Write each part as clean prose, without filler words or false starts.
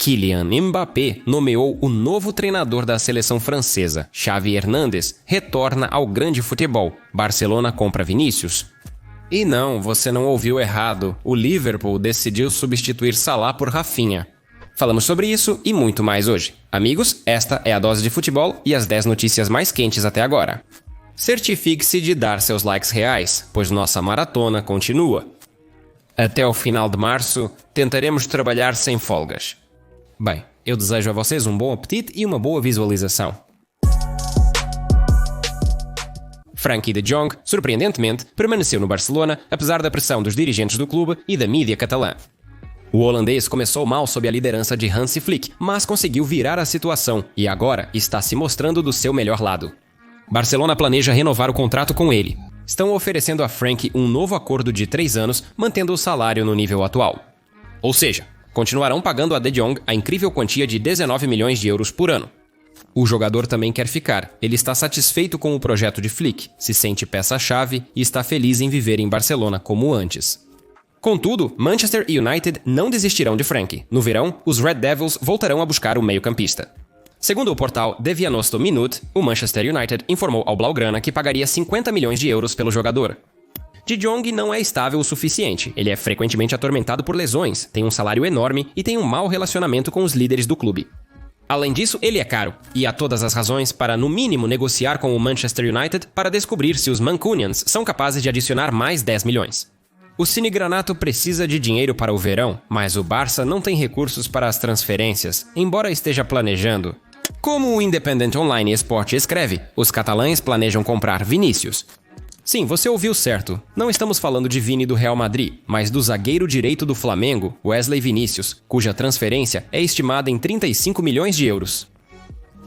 Kylian Mbappé nomeou o novo treinador da seleção francesa. Xavi Hernández retorna ao grande futebol. Barcelona compra Vinícius. E não, você não ouviu errado. O Liverpool decidiu substituir Salah por Rafinha. Falamos sobre isso e muito mais hoje. Amigos, esta é a Dose de Futebol e as 10 notícias mais quentes até agora. Certifique-se de dar seus likes reais, pois nossa maratona continua. Até o final de março, tentaremos trabalhar sem folgas. Bem, eu desejo a vocês um bom apetite e uma boa visualização. Frenkie de Jong, surpreendentemente, permaneceu no Barcelona, apesar da pressão dos dirigentes do clube e da mídia catalã. O holandês começou mal sob a liderança de Hansi Flick, mas conseguiu virar a situação e agora está se mostrando do seu melhor lado. Barcelona planeja renovar o contrato com ele. Estão oferecendo a Frenkie um novo acordo de 3 anos, mantendo o salário no nível atual. Ou seja, continuarão pagando a De Jong a incrível quantia de 19 milhões de euros por ano. O jogador também quer ficar. Ele está satisfeito com o projeto de Flick, se sente peça-chave e está feliz em viver em Barcelona como antes. Contudo, Manchester United não desistirão de Frenkie. No verão, os Red Devils voltarão a buscar o meio-campista. Segundo o portal Devianosto Minute, o Manchester United informou ao Blaugrana que pagaria 50 milhões de euros pelo jogador. De Jong não é estável o suficiente, ele é frequentemente atormentado por lesões, tem um salário enorme e tem um mau relacionamento com os líderes do clube. Além disso, ele é caro, e há todas as razões para, no mínimo, negociar com o Manchester United para descobrir se os Mancunians são capazes de adicionar mais 10 milhões. O Cinegranato precisa de dinheiro para o verão, mas o Barça não tem recursos para as transferências, embora esteja planejando. Como o Independent Online Sport escreve, os catalães planejam comprar Vinícius. Sim, você ouviu certo. Não estamos falando de Vini do Real Madrid, mas do zagueiro direito do Flamengo, Wesley Vinícius, cuja transferência é estimada em 35 milhões de euros.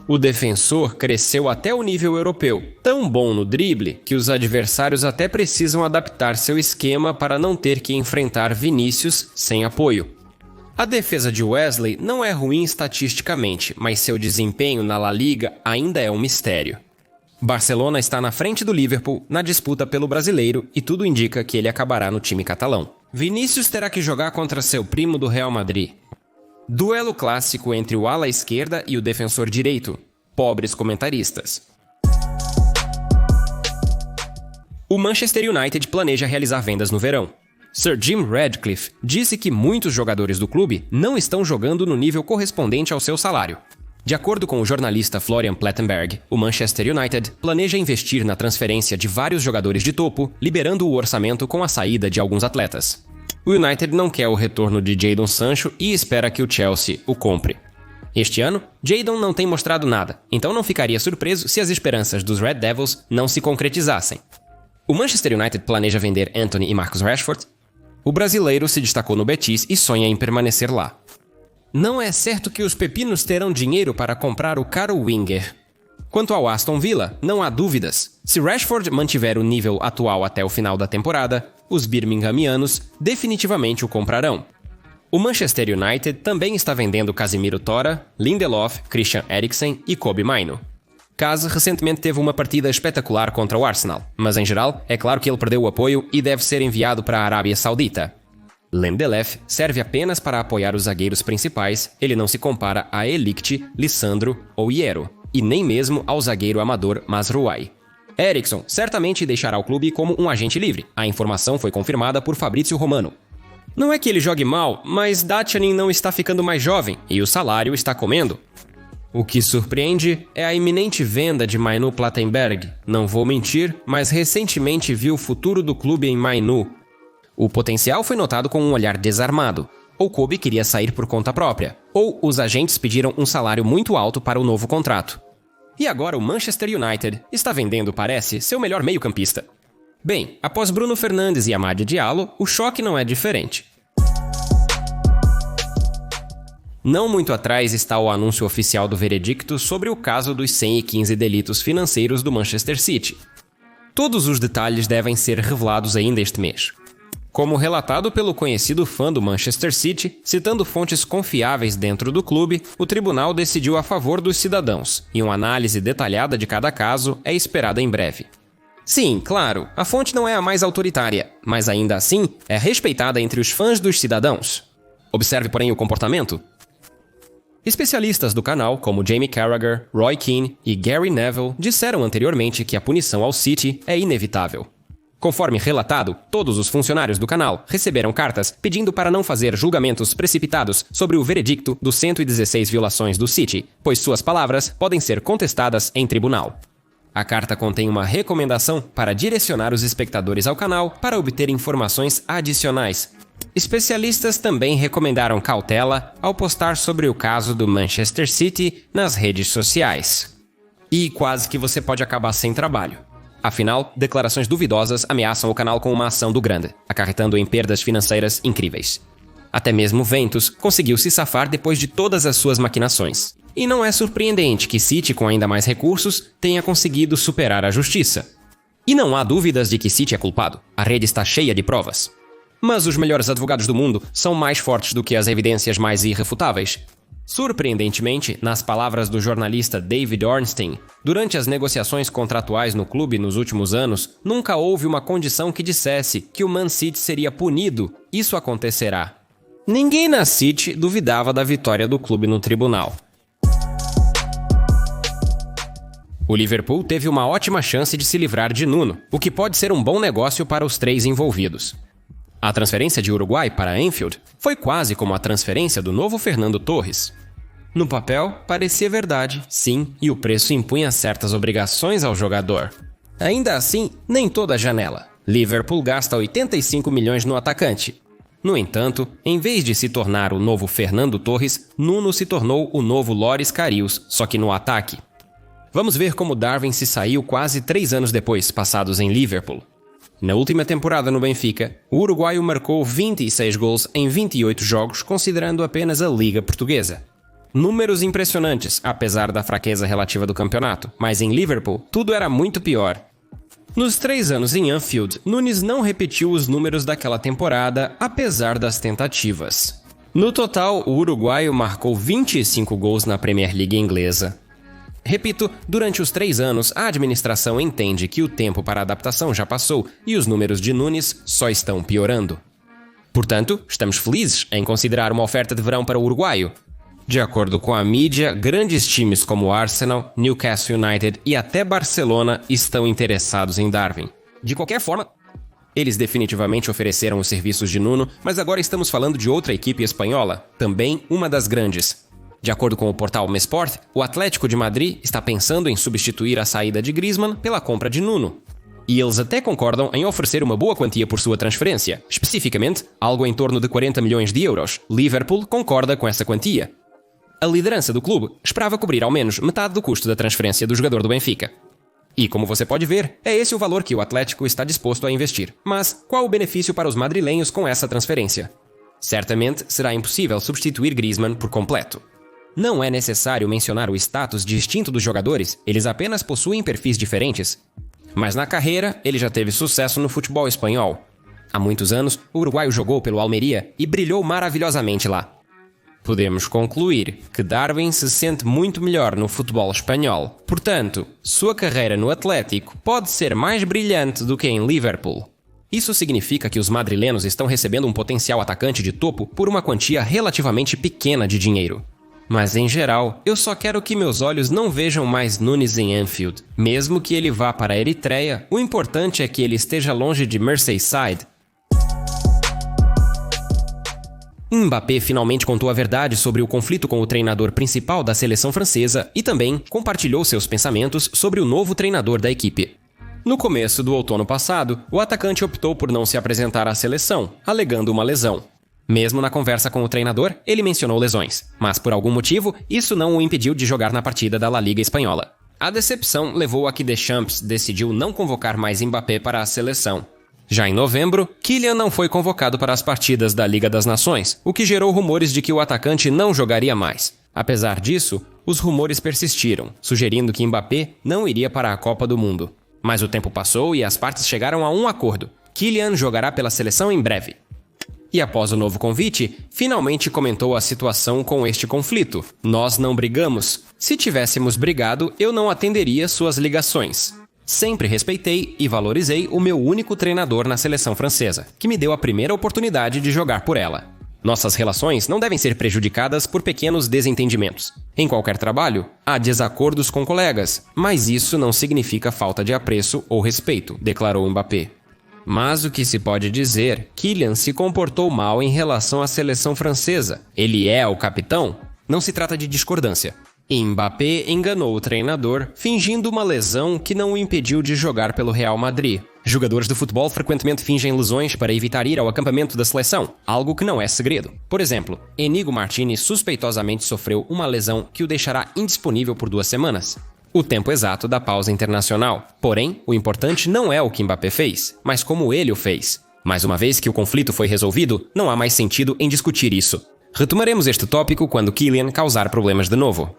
O defensor cresceu até o nível europeu, tão bom no drible que os adversários até precisam adaptar seu esquema para não ter que enfrentar Vinícius sem apoio. A defesa de Wesley não é ruim estatisticamente, mas seu desempenho na La Liga ainda é um mistério. Barcelona está na frente do Liverpool na disputa pelo brasileiro e tudo indica que ele acabará no time catalão. Vinícius terá que jogar contra seu primo do Real Madrid. Duelo clássico entre o ala esquerda e o defensor direito. Pobres comentaristas. O Manchester United planeja realizar vendas no verão. Sir Jim Ratcliffe disse que muitos jogadores do clube não estão jogando no nível correspondente ao seu salário. De acordo com o jornalista Florian Plettenberg, o Manchester United planeja investir na transferência de vários jogadores de topo, liberando o orçamento com a saída de alguns atletas. O United não quer o retorno de Jadon Sancho e espera que o Chelsea o compre. Este ano, Jadon não tem mostrado nada, então não ficaria surpreso se as esperanças dos Red Devils não se concretizassem. O Manchester United planeja vender Antony e Marcus Rashford. O brasileiro se destacou no Betis e sonha em permanecer lá. Não é certo que os pepinos terão dinheiro para comprar o caro winger. Quanto ao Aston Villa, não há dúvidas. Se Rashford mantiver o nível atual até o final da temporada, os birminghamianos definitivamente o comprarão. O Manchester United também está vendendo Casemiro Tora, Lindelof, Christian Eriksen e Kobbie Mainoo. Kaz recentemente teve uma partida espetacular contra o Arsenal, mas em geral é claro que ele perdeu o apoio e deve ser enviado para a Arábia Saudita. Lindelof serve apenas para apoiar os zagueiros principais, ele não se compara a Elikt, Lissandro ou Hierro, e nem mesmo ao zagueiro amador Mazrouai. Eriksen certamente deixará o clube como um agente livre, a informação foi confirmada por Fabrizio Romano. Não é que ele jogue mal, mas Dacianin não está ficando mais jovem e o salário está comendo. O que surpreende é a iminente venda de Mainoo Plattenberg. Não vou mentir, mas recentemente vi o futuro do clube em Mainoo. O potencial foi notado com um olhar desarmado. Ou Kobbie queria sair por conta própria, ou os agentes pediram um salário muito alto para o novo contrato. E agora o Manchester United está vendendo, parece, seu melhor meio-campista. Bem, após Bruno Fernandes e Amad Diallo, o choque não é diferente. Não muito atrás está o anúncio oficial do veredicto sobre o caso dos 115 delitos financeiros do Manchester City. Todos os detalhes devem ser revelados ainda este mês. Como relatado pelo conhecido fã do Manchester City, citando fontes confiáveis dentro do clube, o tribunal decidiu a favor dos cidadãos, e uma análise detalhada de cada caso é esperada em breve. Sim, claro, a fonte não é a mais autoritária, mas ainda assim é respeitada entre os fãs dos cidadãos. Observe, porém, o comportamento. Especialistas do canal, como Jamie Carragher, Roy Keane e Gary Neville, disseram anteriormente que a punição ao City é inevitável. Conforme relatado, todos os funcionários do canal receberam cartas pedindo para não fazer julgamentos precipitados sobre o veredicto dos 116 violações do City, pois suas palavras podem ser contestadas em tribunal. A carta contém uma recomendação para direcionar os espectadores ao canal para obter informações adicionais. Especialistas também recomendaram cautela ao postar sobre o caso do Manchester City nas redes sociais. E quase que você pode acabar sem trabalho. Afinal, declarações duvidosas ameaçam o canal com uma ação do grande, acarretando em perdas financeiras incríveis. Até mesmo Ventus conseguiu se safar depois de todas as suas maquinações. E não é surpreendente que City, com ainda mais recursos, tenha conseguido superar a justiça. E não há dúvidas de que City é culpado. A rede está cheia de provas. Mas os melhores advogados do mundo são mais fortes do que as evidências mais irrefutáveis. Surpreendentemente, nas palavras do jornalista David Ornstein, durante as negociações contratuais no clube nos últimos anos, nunca houve uma condição que dissesse que o Man City seria punido. Isso acontecerá. Ninguém na City duvidava da vitória do clube no tribunal. O Liverpool teve uma ótima chance de se livrar de Nuno, o que pode ser um bom negócio para os três envolvidos. A transferência de Uruguai para Anfield foi quase como a transferência do novo Fernando Torres. No papel, parecia verdade, sim, e o preço impunha certas obrigações ao jogador. Ainda assim, nem toda a janela. Liverpool gasta 85 milhões no atacante. No entanto, em vez de se tornar o novo Fernando Torres, Nuno se tornou o novo Loris Karius, só que no ataque. Vamos ver como Darwin se saiu quase 3 anos depois, passados em Liverpool. Na última temporada no Benfica, o uruguaio marcou 26 gols em 28 jogos, considerando apenas a Liga Portuguesa. Números impressionantes, apesar da fraqueza relativa do campeonato, mas em Liverpool tudo era muito pior. Nos 3 anos em Anfield, Nunes não repetiu os números daquela temporada, apesar das tentativas. No total, o uruguaio marcou 25 gols na Premier League inglesa. Repito, durante os 3 anos, a administração entende que o tempo para adaptação já passou e os números de Nunes só estão piorando. Portanto, estamos felizes em considerar uma oferta de verão para o uruguaio. De acordo com a mídia, grandes times como Arsenal, Newcastle United e até Barcelona estão interessados em Darwin. De qualquer forma, eles definitivamente ofereceram os serviços de Nuno, mas agora estamos falando de outra equipe espanhola, também uma das grandes. De acordo com o portal Mesport, o Atlético de Madrid está pensando em substituir a saída de Griezmann pela compra de Nuno. E eles até concordam em oferecer uma boa quantia por sua transferência, especificamente algo em torno de 40 milhões de euros. Liverpool concorda com essa quantia. A liderança do clube esperava cobrir ao menos metade do custo da transferência do jogador do Benfica. E como você pode ver, é esse o valor que o Atlético está disposto a investir. Mas qual o benefício para os madrilenhos com essa transferência? Certamente será impossível substituir Griezmann por completo. Não é necessário mencionar o status distinto dos jogadores, eles apenas possuem perfis diferentes. Mas na carreira, ele já teve sucesso no futebol espanhol. Há muitos anos, o uruguaio jogou pelo Almeria e brilhou maravilhosamente lá. Podemos concluir que Darwin se sente muito melhor no futebol espanhol. Portanto, sua carreira no Atlético pode ser mais brilhante do que em Liverpool. Isso significa que os madrilenos estão recebendo um potencial atacante de topo por uma quantia relativamente pequena de dinheiro. Mas em geral, eu só quero que meus olhos não vejam mais Nunes em Anfield. Mesmo que ele vá para a Eritreia, o importante é que ele esteja longe de Merseyside. Mbappé finalmente contou a verdade sobre o conflito com o treinador principal da seleção francesa e também compartilhou seus pensamentos sobre o novo treinador da equipe. No começo do outono passado, o atacante optou por não se apresentar à seleção, alegando uma lesão. Mesmo na conversa com o treinador, ele mencionou lesões, mas por algum motivo, isso não o impediu de jogar na partida da La Liga espanhola. A decepção levou a que Deschamps decidiu não convocar mais Mbappé para a seleção. Já em novembro, Kylian não foi convocado para as partidas da Liga das Nações, o que gerou rumores de que o atacante não jogaria mais. Apesar disso, os rumores persistiram, sugerindo que Mbappé não iria para a Copa do Mundo. Mas o tempo passou e as partes chegaram a um acordo. Kylian jogará pela seleção em breve. E após o novo convite, finalmente comentou a situação com este conflito. Nós não brigamos. Se tivéssemos brigado, eu não atenderia suas ligações. Sempre respeitei e valorizei o meu único treinador na seleção francesa, que me deu a primeira oportunidade de jogar por ela. Nossas relações não devem ser prejudicadas por pequenos desentendimentos. Em qualquer trabalho, há desacordos com colegas, mas isso não significa falta de apreço ou respeito, declarou Mbappé. Mas o que se pode dizer, Kylian se comportou mal em relação à seleção francesa. Ele é o capitão? Não se trata de discordância. Mbappé enganou o treinador, fingindo uma lesão que não o impediu de jogar pelo Real Madrid. Jogadores de futebol frequentemente fingem lesões para evitar ir ao acampamento da seleção, algo que não é segredo. Por exemplo, Enigo Martinez suspeitosamente sofreu uma lesão que o deixará indisponível por 2 semanas. O tempo exato da pausa internacional. Porém, o importante não é o que Mbappé fez, mas como ele o fez. Mais uma vez que o conflito foi resolvido, não há mais sentido em discutir isso. Retomaremos este tópico quando Kylian causar problemas de novo.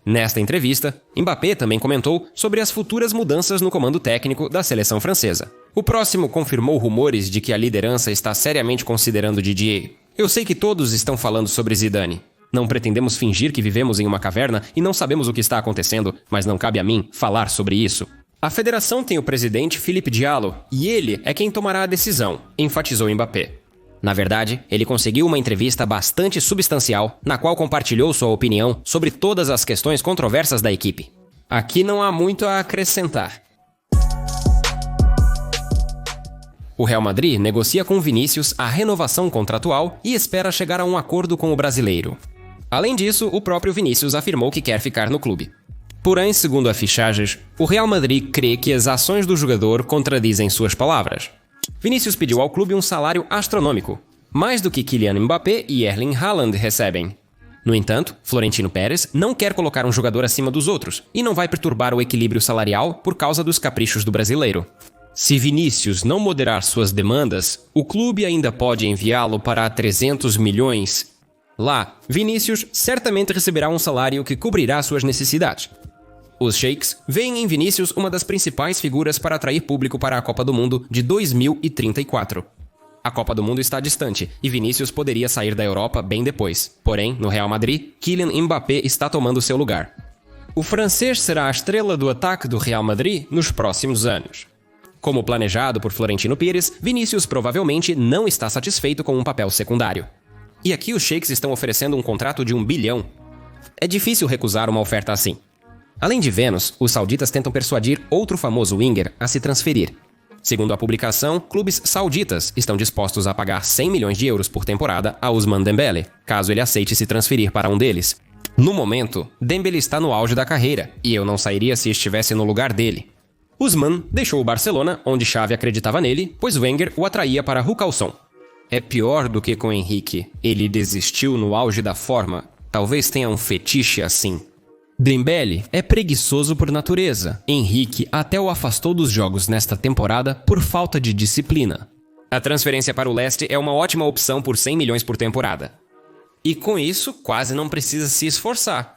Nesta entrevista, Mbappé também comentou sobre as futuras mudanças no comando técnico da seleção francesa. O próximo confirmou rumores de que a liderança está seriamente considerando Didier. Eu sei que todos estão falando sobre Zidane. Não pretendemos fingir que vivemos em uma caverna e não sabemos o que está acontecendo, mas não cabe a mim falar sobre isso. A federação tem o presidente Philippe Diallo e ele é quem tomará a decisão, enfatizou Mbappé. Na verdade, ele conseguiu uma entrevista bastante substancial, na qual compartilhou sua opinião sobre todas as questões controversas da equipe. Aqui não há muito a acrescentar. O Real Madrid negocia com Vinícius a renovação contratual e espera chegar a um acordo com o brasileiro. Além disso, o próprio Vinícius afirmou que quer ficar no clube. Porém, segundo a Fichajes, o Real Madrid crê que as ações do jogador contradizem suas palavras. Vinícius pediu ao clube um salário astronômico, mais do que Kylian Mbappé e Erling Haaland recebem. No entanto, Florentino Pérez não quer colocar um jogador acima dos outros e não vai perturbar o equilíbrio salarial por causa dos caprichos do brasileiro. Se Vinícius não moderar suas demandas, o clube ainda pode enviá-lo para 300 milhões. Lá, Vinícius certamente receberá um salário que cobrirá suas necessidades. Os Sheiks veem em Vinícius uma das principais figuras para atrair público para a Copa do Mundo de 2034. A Copa do Mundo está distante e Vinícius poderia sair da Europa bem depois. Porém, no Real Madrid, Kylian Mbappé está tomando seu lugar. O francês será a estrela do ataque do Real Madrid nos próximos anos. Como planejado por Florentino Pérez, Vinícius provavelmente não está satisfeito com um papel secundário. E aqui os Sheiks estão oferecendo um contrato de 1 bilhão. É difícil recusar uma oferta assim. Além de Vênus, os sauditas tentam persuadir outro famoso winger a se transferir. Segundo a publicação, clubes sauditas estão dispostos a pagar 100 milhões de euros por temporada a Ousmane Dembélé, caso ele aceite se transferir para um deles. No momento, Dembélé está no auge da carreira, e eu não sairia se estivesse no lugar dele. Ousmane deixou o Barcelona, onde Xavi acreditava nele, pois Wenger o atraía para Hulkausson. É pior do que com Henrique. Ele desistiu no auge da forma. Talvez tenha um fetiche assim. Dembélé é preguiçoso por natureza. Henrique até o afastou dos jogos nesta temporada por falta de disciplina. A transferência para o leste é uma ótima opção por 100 milhões por temporada. E com isso, quase não precisa se esforçar.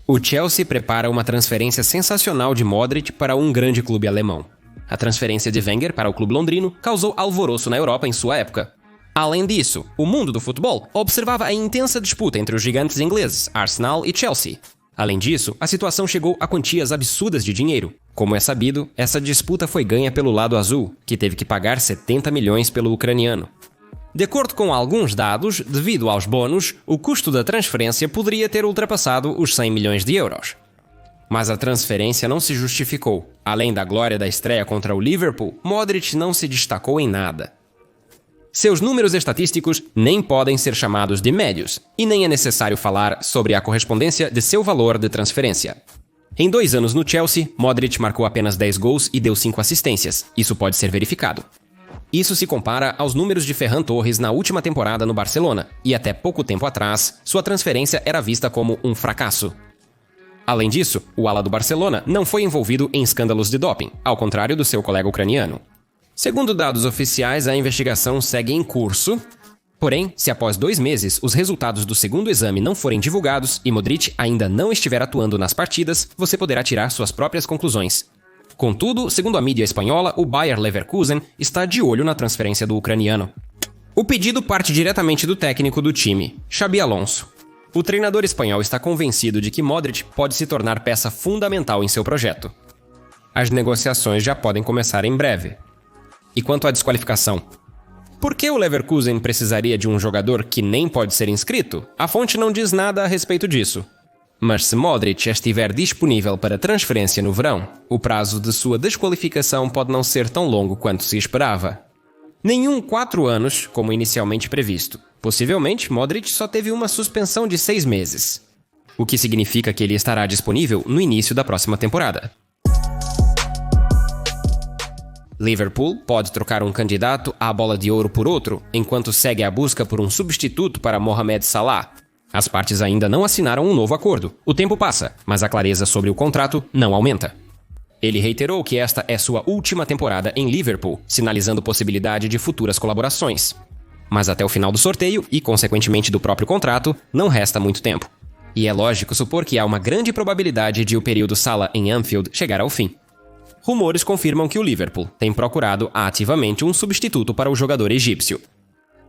O Chelsea prepara uma transferência sensacional de Modric para um grande clube alemão. A transferência de Wenger para o clube londrino causou alvoroço na Europa em sua época. Além disso, o mundo do futebol observava a intensa disputa entre os gigantes ingleses, Arsenal e Chelsea. Além disso, a situação chegou a quantias absurdas de dinheiro. Como é sabido, essa disputa foi ganha pelo lado azul, que teve que pagar 70 milhões pelo ucraniano. De acordo com alguns dados, devido aos bônus, o custo da transferência poderia ter ultrapassado os 100 milhões de euros. Mas a transferência não se justificou. Além da glória da estreia contra o Liverpool, Modric não se destacou em nada. Seus números estatísticos nem podem ser chamados de médios, e nem é necessário falar sobre a correspondência de seu valor de transferência. Em 2 anos no Chelsea, Modric marcou apenas 10 gols e deu 5 assistências. Isso pode ser verificado. Isso se compara aos números de Ferran Torres na última temporada no Barcelona, e até pouco tempo atrás, sua transferência era vista como um fracasso. Além disso, o ala do Barcelona não foi envolvido em escândalos de doping, ao contrário do seu colega ucraniano. Segundo dados oficiais, a investigação segue em curso. Porém, se após 2 meses os resultados do segundo exame não forem divulgados e Modric ainda não estiver atuando nas partidas, você poderá tirar suas próprias conclusões. Contudo, segundo a mídia espanhola, o Bayer Leverkusen está de olho na transferência do ucraniano. O pedido parte diretamente do técnico do time, Xabi Alonso. O treinador espanhol está convencido de que Modric pode se tornar peça fundamental em seu projeto. As negociações já podem começar em breve. E quanto à desqualificação? Por que o Leverkusen precisaria de um jogador que nem pode ser inscrito? A fonte não diz nada a respeito disso. Mas se Modric estiver disponível para transferência no verão, o prazo de sua desqualificação pode não ser tão longo quanto se esperava. Nenhum 4 anos, como inicialmente previsto. Possivelmente, Modric só teve uma suspensão de 6 meses. O que significa que ele estará disponível no início da próxima temporada. Liverpool pode trocar um candidato à bola de ouro por outro, enquanto segue a busca por um substituto para Mohamed Salah. As partes ainda não assinaram um novo acordo. O tempo passa, mas a clareza sobre o contrato não aumenta. Ele reiterou que esta é sua última temporada em Liverpool, sinalizando possibilidade de futuras colaborações. Mas até o final do sorteio, e consequentemente do próprio contrato, não resta muito tempo. E é lógico supor que há uma grande probabilidade de o período Salah em Anfield chegar ao fim. Rumores confirmam que o Liverpool tem procurado ativamente um substituto para o jogador egípcio.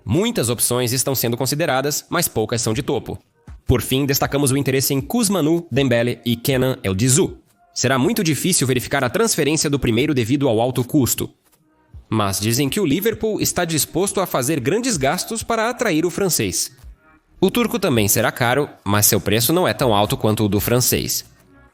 Muitas opções estão sendo consideradas, mas poucas são de topo. Por fim, destacamos o interesse em Kousmanu Dembélé e Kenan El-Dizou. Será muito difícil verificar a transferência do primeiro devido ao alto custo. Mas dizem que o Liverpool está disposto a fazer grandes gastos para atrair o francês. O turco também será caro, mas seu preço não é tão alto quanto o do francês.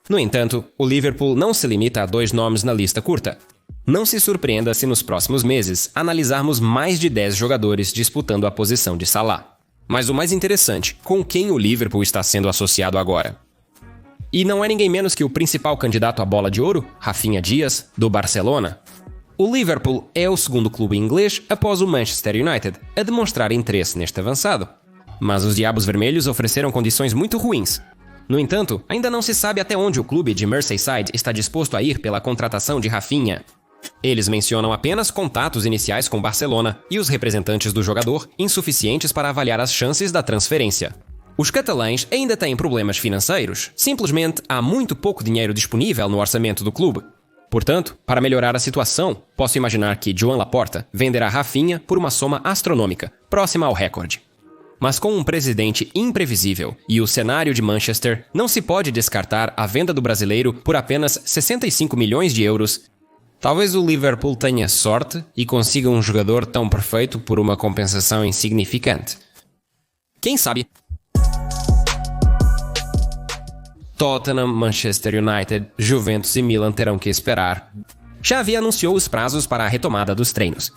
No entanto, o Liverpool não se limita a 2 nomes na lista curta. Não se surpreenda se nos próximos meses analisarmos mais de 10 jogadores disputando a posição de Salah. Mas o mais interessante, com quem o Liverpool está sendo associado agora? E não é ninguém menos que o principal candidato à bola de ouro, Rafinha Dias, do Barcelona. O Liverpool é o segundo clube inglês após o Manchester United a demonstrar interesse neste avançado. Mas os Diabos Vermelhos ofereceram condições muito ruins. No entanto, ainda não se sabe até onde o clube de Merseyside está disposto a ir pela contratação de Rafinha. Eles mencionam apenas contatos iniciais com Barcelona e os representantes do jogador insuficientes para avaliar as chances da transferência. Os catalães ainda têm problemas financeiros, simplesmente há muito pouco dinheiro disponível no orçamento do clube. Portanto, para melhorar a situação, posso imaginar que Joan Laporta venderá Rafinha por uma soma astronômica, próxima ao recorde. Mas com um presidente imprevisível e o cenário de Manchester, não se pode descartar a venda do brasileiro por apenas 65 milhões de euros. Talvez o Liverpool tenha sorte e consiga um jogador tão perfeito por uma compensação insignificante. Quem sabe? Tottenham, Manchester United, Juventus e Milan terão que esperar. Xavi anunciou os prazos para a retomada dos treinos.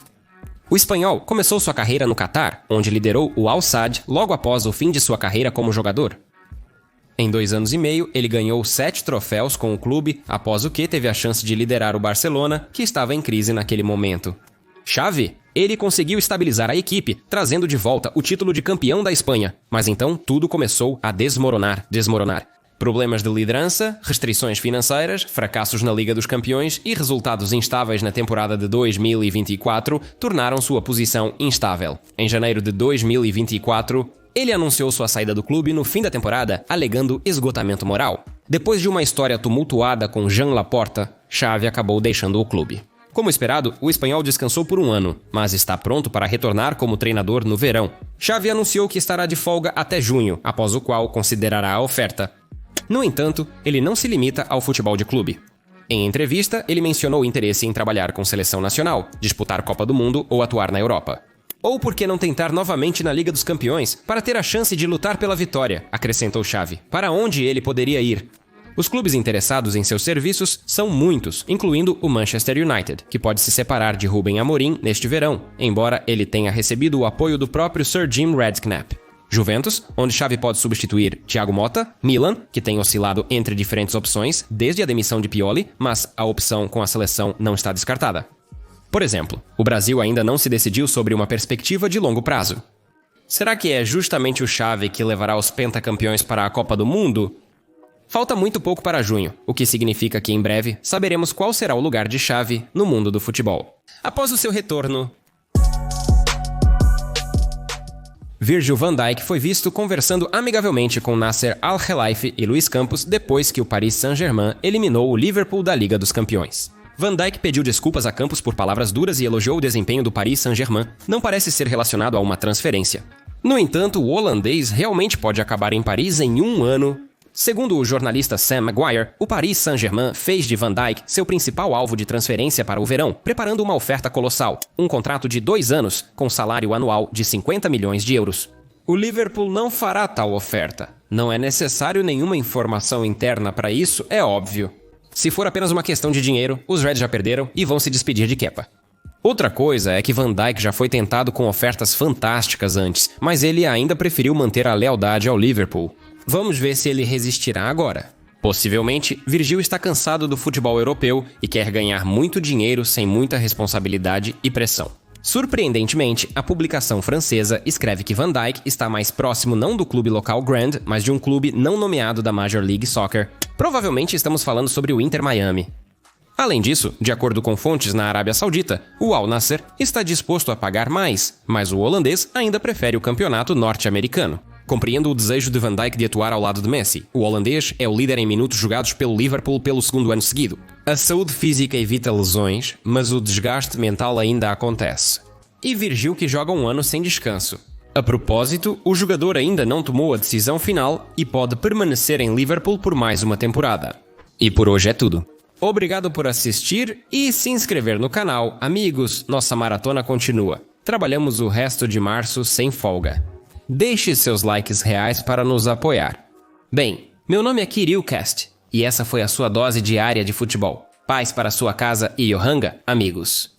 O espanhol começou sua carreira no Catar, onde liderou o Al-Sadd logo após o fim de sua carreira como jogador. Em 2 anos e meio, ele ganhou 7 troféus com o clube, após o que teve a chance de liderar o Barcelona, que estava em crise naquele momento. Xavi, ele conseguiu estabilizar a equipe, trazendo de volta o título de campeão da Espanha, mas então tudo começou a desmoronar. Problemas de liderança, restrições financeiras, fracassos na Liga dos Campeões e resultados instáveis na temporada de 2024 tornaram sua posição instável. Em janeiro de 2024, ele anunciou sua saída do clube no fim da temporada, alegando esgotamento moral. Depois de uma história tumultuada com Joan Laporta, Xavi acabou deixando o clube. Como esperado, o espanhol descansou por 1 ano, mas está pronto para retornar como treinador no verão. Xavi anunciou que estará de folga até junho, após o qual considerará a oferta. No entanto, ele não se limita ao futebol de clube. Em entrevista, ele mencionou o interesse em trabalhar com seleção nacional, disputar Copa do Mundo ou atuar na Europa. Ou por que não tentar novamente na Liga dos Campeões, para ter a chance de lutar pela vitória, acrescentou Xavi. Para onde ele poderia ir? Os clubes interessados em seus serviços são muitos, incluindo o Manchester United, que pode se separar de Ruben Amorim neste verão, embora ele tenha recebido o apoio do próprio Sir Jim Ratcliffe. Juventus, onde Xavi pode substituir Thiago Motta, Milan, que tem oscilado entre diferentes opções desde a demissão de Pioli, mas a opção com a seleção não está descartada. Por exemplo, o Brasil ainda não se decidiu sobre uma perspectiva de longo prazo. Será que é justamente o Xavi que levará os pentacampeões para a Copa do Mundo? Falta muito pouco para junho, o que significa que em breve saberemos qual será o lugar de Xavi no mundo do futebol. Após o seu retorno, Virgil van Dijk foi visto conversando amigavelmente com Nasser Al-Khelaifi e Luis Campos depois que o Paris Saint-Germain eliminou o Liverpool da Liga dos Campeões. Van Dijk pediu desculpas a Campos por palavras duras e elogiou o desempenho do Paris Saint-Germain. Não parece ser relacionado a uma transferência. No entanto, o holandês realmente pode acabar em Paris em 1 ano. Segundo o jornalista Sam Maguire, o Paris Saint-Germain fez de Van Dijk seu principal alvo de transferência para o verão, preparando uma oferta colossal, um contrato de 2 anos, com salário anual de 50 milhões de euros. O Liverpool não fará tal oferta. Não é necessário nenhuma informação interna para isso, é óbvio. Se for apenas uma questão de dinheiro, os Reds já perderam e vão se despedir de Kepa. Outra coisa é que Van Dijk já foi tentado com ofertas fantásticas antes, mas ele ainda preferiu manter a lealdade ao Liverpool. Vamos ver se ele resistirá agora. Possivelmente, Virgil está cansado do futebol europeu e quer ganhar muito dinheiro sem muita responsabilidade e pressão. Surpreendentemente, a publicação francesa escreve que Van Dijk está mais próximo não do clube local Grand, mas de um clube não nomeado da Major League Soccer. Provavelmente estamos falando sobre o Inter Miami. Além disso, de acordo com fontes na Arábia Saudita, o Al Nassr está disposto a pagar mais, mas o holandês ainda prefere o campeonato norte-americano. Compreendo o desejo de Van Dijk de atuar ao lado de Messi. O holandês é o líder em minutos jogados pelo Liverpool pelo 2º ano seguido. A saúde física evita lesões, mas o desgaste mental ainda acontece. E Virgil que joga um ano sem descanso. A propósito, o jogador ainda não tomou a decisão final e pode permanecer em Liverpool por mais uma temporada. E por hoje é tudo. Obrigado por assistir e se inscrever no canal. Amigos, nossa maratona continua. Trabalhamos o resto de março sem folga. Deixe seus likes reais para nos apoiar. Bem, meu nome é Kirilcast e essa foi a sua dose diária de futebol. Paz para sua casa e Yohanga, amigos.